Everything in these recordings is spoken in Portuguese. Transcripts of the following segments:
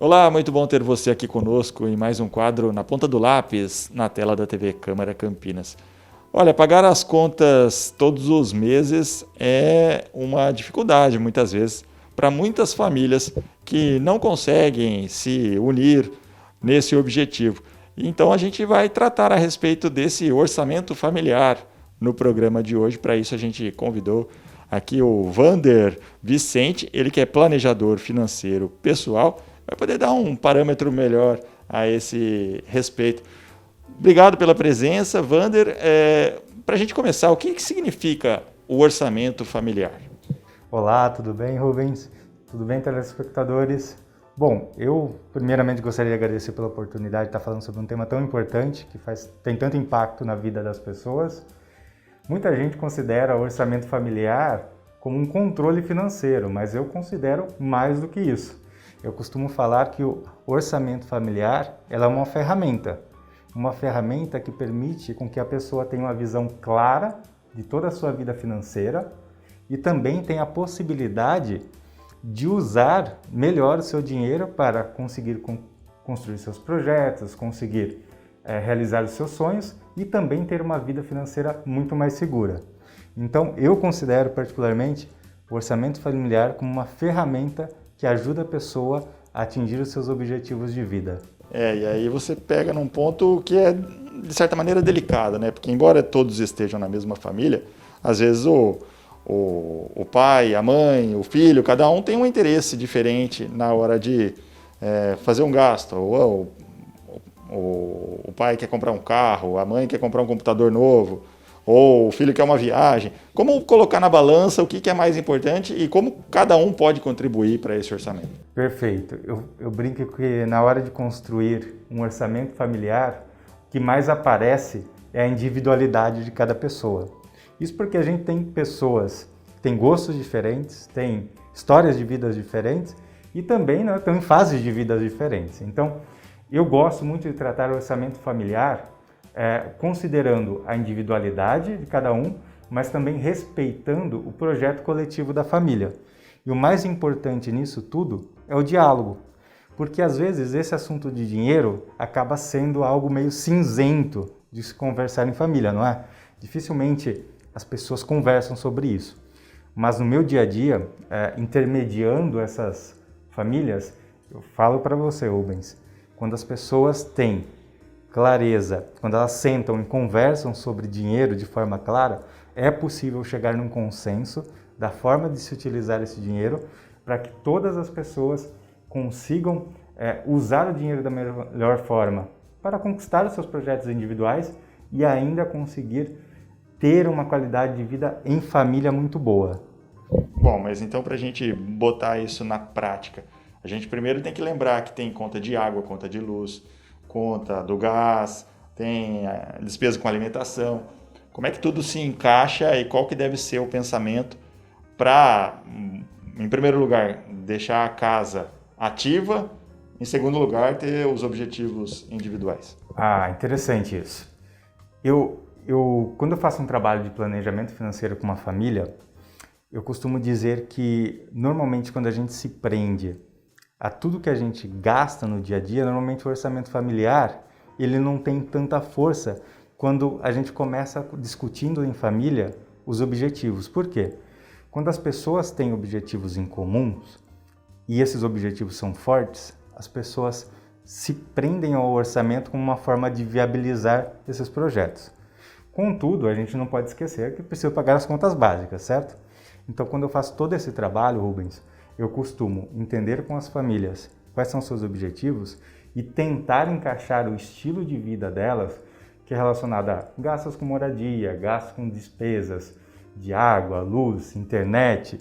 Olá, muito bom ter você aqui conosco em mais um quadro Na Ponta do Lápis, na tela da TV Câmara Campinas. Olha, pagar as contas todos os meses é uma dificuldade, muitas vezes, para muitas famílias que não conseguem se unir nesse objetivo. Então a gente vai tratar a respeito desse orçamento familiar no programa de hoje. Para isso a gente convidou aqui o Vander Vicente, ele que é planejador financeiro pessoal, vai poder dar um parâmetro melhor a esse respeito. Obrigado pela presença, Vander. Para a gente começar, o que significa o orçamento familiar? Olá, tudo bem, Rubens? Tudo bem, telespectadores? Bom, eu primeiramente gostaria de agradecer pela oportunidade de estar falando sobre um tema tão importante, que tem tanto impacto na vida das pessoas. Muita gente considera o orçamento familiar como um controle financeiro, mas eu considero mais do que isso. Eu costumo falar que o orçamento familiar ela é uma ferramenta que permite com que a pessoa tenha uma visão clara de toda a sua vida financeira e também tenha a possibilidade de usar melhor o seu dinheiro para conseguir construir seus projetos, conseguir realizar os seus sonhos e também ter uma vida financeira muito mais segura. Então, eu considero particularmente o orçamento familiar como uma ferramenta que ajuda a pessoa a atingir os seus objetivos de vida. E aí você pega num ponto que é, de certa maneira, delicado, né? Porque embora todos estejam na mesma família, às vezes o pai, a mãe, o filho, cada um tem um interesse diferente na hora de fazer um gasto. O pai quer comprar um carro, a mãe quer comprar um computador novo, ou o filho quer uma viagem. Como colocar na balança o que é mais importante e como cada um pode contribuir para esse orçamento? Perfeito. Eu brinco que na hora de construir um orçamento familiar, o que mais aparece é a individualidade de cada pessoa. Isso porque a gente tem pessoas que têm gostos diferentes, têm histórias de vidas diferentes e também estão em fases de vidas diferentes. Então, eu gosto muito de tratar o orçamento familiar considerando a individualidade de cada um, mas também respeitando o projeto coletivo da família. E o mais importante nisso tudo é o diálogo, porque às vezes esse assunto de dinheiro acaba sendo algo meio cinzento de se conversar em família, não é? Dificilmente as pessoas conversam sobre isso. Mas no meu dia a dia, intermediando essas famílias, eu falo para você, Rubens, quando as pessoas têm clareza, quando elas sentam e conversam sobre dinheiro de forma clara, é possível chegar num consenso da forma de se utilizar esse dinheiro para que todas as pessoas consigam usar o dinheiro da melhor forma para conquistar os seus projetos individuais e ainda conseguir ter uma qualidade de vida em família muito boa. Bom, mas então para a gente botar isso na prática, a gente primeiro tem que lembrar que tem conta de água, conta de luz, conta do gás, tem despesa com alimentação. Como é que tudo se encaixa e qual que deve ser o pensamento para, em primeiro lugar, deixar a casa ativa, em segundo lugar, ter os objetivos individuais? Interessante isso. Quando eu faço um trabalho de planejamento financeiro com uma família, eu costumo dizer que, normalmente, quando a gente se prende a tudo que a gente gasta no dia a dia, normalmente o orçamento familiar, ele não tem tanta força quando a gente começa discutindo em família os objetivos. Por quê? Quando as pessoas têm objetivos em comuns e esses objetivos são fortes, as pessoas se prendem ao orçamento como uma forma de viabilizar esses projetos. Contudo, a gente não pode esquecer que precisa pagar as contas básicas, certo? Então, quando eu faço todo esse trabalho, Rubens, eu costumo entender com as famílias quais são seus objetivos e tentar encaixar o estilo de vida delas, que é relacionado a gastos com moradia, gastos com despesas de água, luz, internet,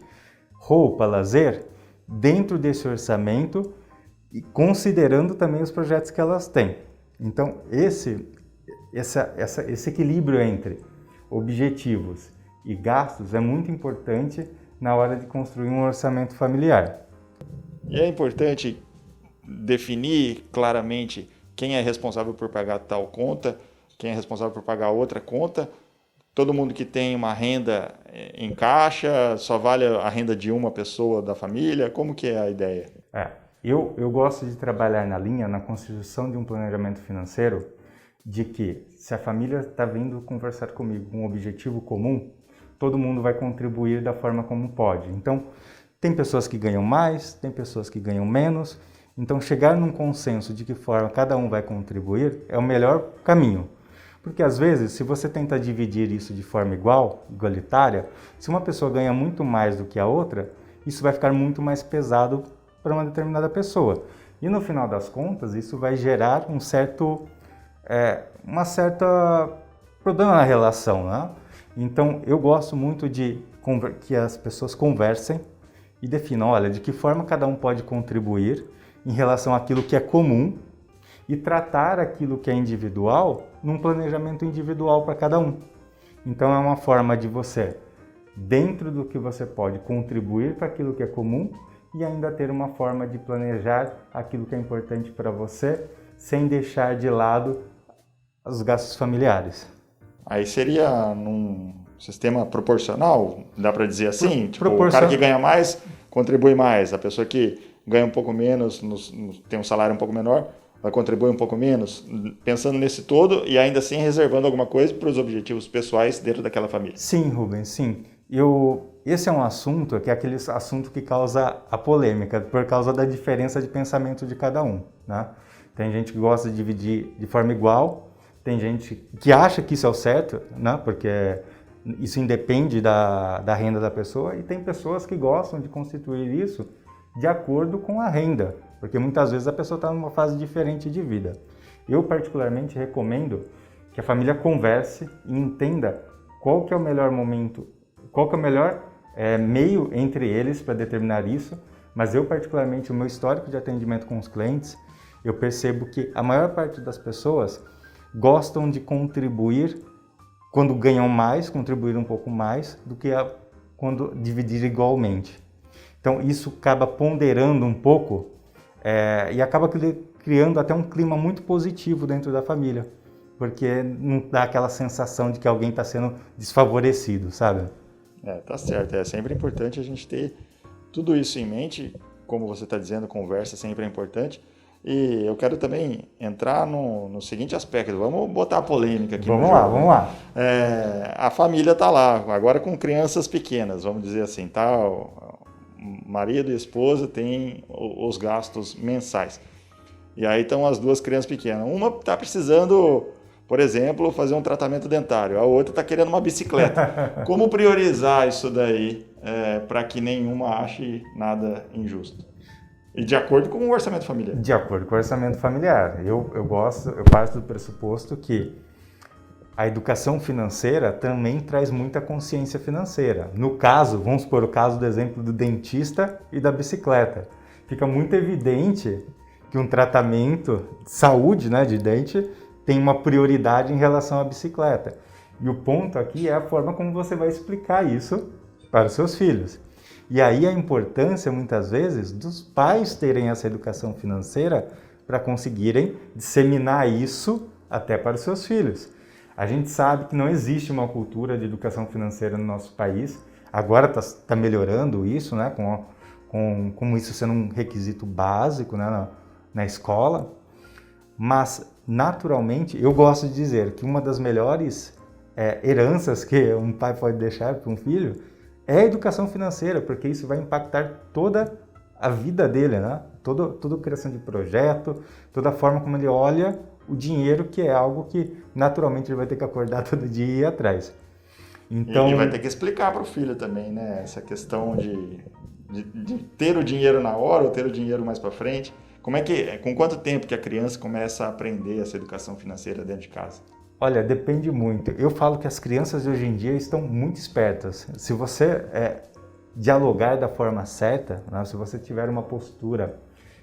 roupa, lazer, dentro desse orçamento e considerando também os projetos que elas têm. Então, esse equilíbrio entre objetivos e gastos é muito importante na hora de construir um orçamento familiar. E é importante definir claramente quem é responsável por pagar tal conta, quem é responsável por pagar outra conta. Todo mundo que tem uma renda em caixa, só vale a renda de uma pessoa da família? Como que é a ideia? Eu gosto de trabalhar na construção de um planejamento financeiro, de que se a família está vindo conversar comigo com um objetivo comum, todo mundo vai contribuir da forma como pode. Então, tem pessoas que ganham mais, tem pessoas que ganham menos. Então, chegar num consenso de que forma cada um vai contribuir é o melhor caminho. Porque, às vezes, se você tenta dividir isso de forma igualitária, se uma pessoa ganha muito mais do que a outra, isso vai ficar muito mais pesado para uma determinada pessoa. E, no final das contas, isso vai gerar uma certa problema na relação, né? Então, eu gosto muito de que as pessoas conversem e definam, olha, de que forma cada um pode contribuir em relação àquilo que é comum e tratar aquilo que é individual num planejamento individual para cada um. Então, é uma forma de você, dentro do que você pode, contribuir para aquilo que é comum e ainda ter uma forma de planejar aquilo que é importante para você, sem deixar de lado os gastos familiares. Aí seria num sistema proporcional, dá para dizer assim? Tipo, o cara que ganha mais contribui mais, a pessoa que ganha um pouco menos, tem um salário um pouco menor, vai contribuir um pouco menos, pensando nesse todo e ainda assim reservando alguma coisa para os objetivos pessoais dentro daquela família. Sim, Rubens, sim. Esse é um assunto que é aquele assunto que causa a polêmica, por causa da diferença de pensamento de cada um, né? Tem gente que gosta de dividir de forma igual, tem gente que acha que isso é o certo, né? Porque isso independe da renda da pessoa, e tem pessoas que gostam de constituir isso de acordo com a renda, porque muitas vezes a pessoa está numa fase diferente de vida. Eu particularmente recomendo que a família converse e entenda qual que é o melhor momento, qual que é o melhor meio entre eles para determinar isso, mas eu particularmente, o meu histórico de atendimento com os clientes, eu percebo que a maior parte das pessoas gostam de contribuir quando ganham mais, contribuir um pouco mais, do que quando dividir igualmente. Então isso acaba ponderando um pouco e acaba criando até um clima muito positivo dentro da família, porque não dá aquela sensação de que alguém está sendo desfavorecido, sabe? Tá certo. É sempre importante a gente ter tudo isso em mente. Como você está dizendo, conversa sempre é importante. E eu quero também entrar no seguinte aspecto. Vamos botar a polêmica aqui no jogo. Vamos lá. A família está lá, agora com crianças pequenas, vamos dizer assim, tá? O marido e esposa têm os gastos mensais. E aí estão as duas crianças pequenas. Uma está precisando, por exemplo, fazer um tratamento dentário. A outra está querendo uma bicicleta. Como priorizar isso daí para que nenhuma ache nada injusto? E de acordo com o orçamento familiar. De acordo com o orçamento familiar. Eu parto do pressuposto que a educação financeira também traz muita consciência financeira. No caso, vamos supor o caso do exemplo do dentista e da bicicleta. Fica muito evidente que um tratamento de saúde, né, de dente tem uma prioridade em relação à bicicleta. E o ponto aqui é a forma como você vai explicar isso para os seus filhos. E aí a importância, muitas vezes, dos pais terem essa educação financeira para conseguirem disseminar isso até para os seus filhos. A gente sabe que não existe uma cultura de educação financeira no nosso país. Agora está melhorando isso, né, com isso sendo um requisito básico, né, na escola. Mas, naturalmente, eu gosto de dizer que uma das melhores heranças que um pai pode deixar para um filho é a educação financeira, porque isso vai impactar toda a vida dele, né? Toda a criação de projeto, toda a forma como ele olha o dinheiro, que é algo que naturalmente ele vai ter que acordar todo dia e ir atrás. Então, e vai ter que explicar para o filho também, né? Essa questão de ter o dinheiro na hora ou ter o dinheiro mais para frente. Com quanto tempo que a criança começa a aprender essa educação financeira dentro de casa? Olha, depende muito. Eu falo que as crianças de hoje em dia estão muito espertas. Se você dialogar da forma certa, né? Se você tiver uma postura,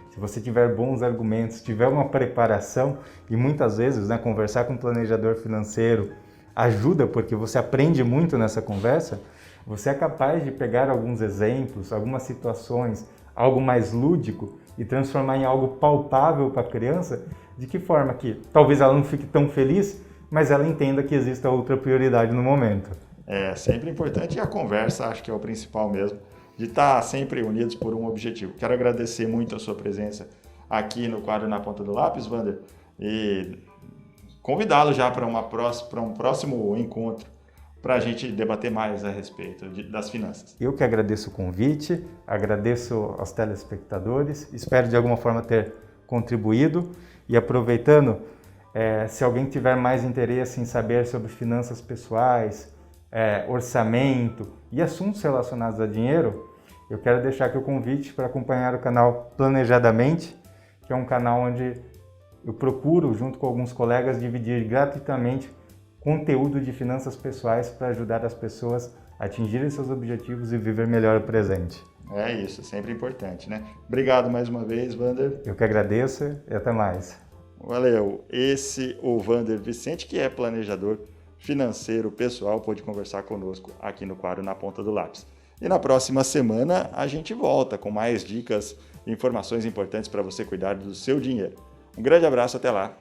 se você tiver bons argumentos, tiver uma preparação, e muitas vezes, né, conversar com um planejador financeiro ajuda, porque você aprende muito nessa conversa, você é capaz de pegar alguns exemplos, algumas situações, algo mais lúdico e transformar em algo palpável para a criança, de que forma que talvez ela não fique tão feliz, mas ela entenda que existe outra prioridade no momento. É sempre importante, e a conversa acho que é o principal mesmo. de estar sempre unidos por um objetivo. Quero agradecer muito a sua presença aqui no quadro Na Ponta do Lápis, Wander, e convidá-lo já para um próximo encontro, para a gente debater mais a respeito das finanças. Eu que agradeço o convite, agradeço aos telespectadores, espero de alguma forma ter contribuído e aproveitando, se alguém tiver mais interesse em saber sobre finanças pessoais, orçamento e assuntos relacionados a dinheiro, eu quero deixar aqui o convite para acompanhar o canal Planejadamente, que é um canal onde eu procuro, junto com alguns colegas, dividir gratuitamente conteúdo de finanças pessoais para ajudar as pessoas a atingirem seus objetivos e viver melhor o presente. É isso, sempre importante, né? Obrigado mais uma vez, Wander. Eu que agradeço e até mais. Valeu. Esse o Wander Vicente, que é planejador financeiro pessoal, pôde conversar conosco aqui no quadro Na Ponta do Lápis. E na próxima semana a gente volta com mais dicas e informações importantes para você cuidar do seu dinheiro. Um grande abraço, até lá!